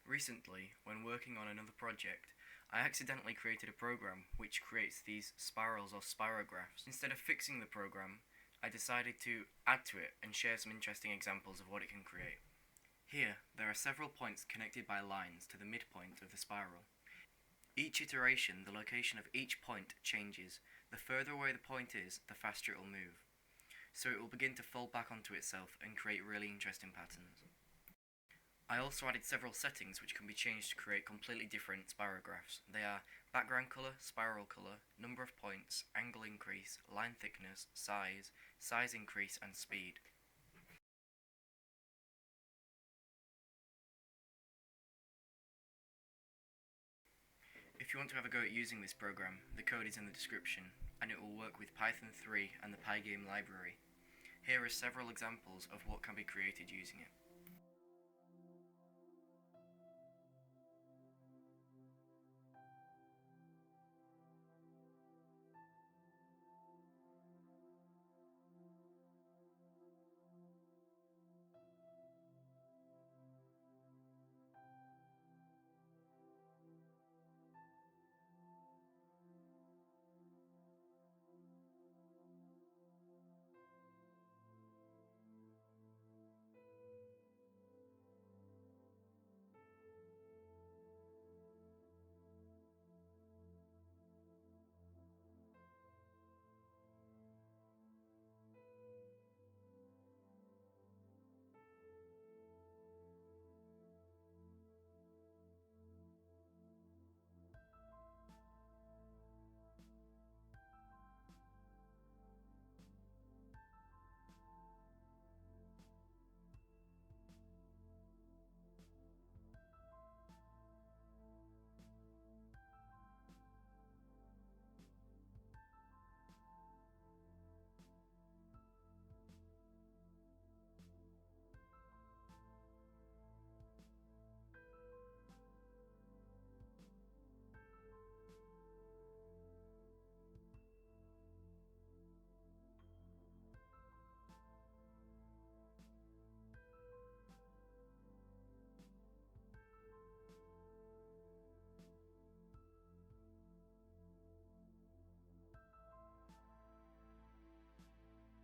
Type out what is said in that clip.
Recently, when working on another project, I accidentally created a program which creates these spirals or spirographs. Instead of fixing the program, I decided to add to it and share some interesting examples of what it can create. Here, there are several points connected by lines to the midpoint of the spiral. Each iteration, the location of each point changes. The further away the point is, the faster it will move. So it will begin to fold back onto itself and create really interesting patterns. I also added several settings which can be changed to create completely different spirographs. They are background colour, spiral colour, number of points, angle increase, line thickness, size increase, and speed. If you want to have a go at using this program, the code is in the description, and it will work with Python 3 and the Pygame library. Here are several examples of what can be created using it.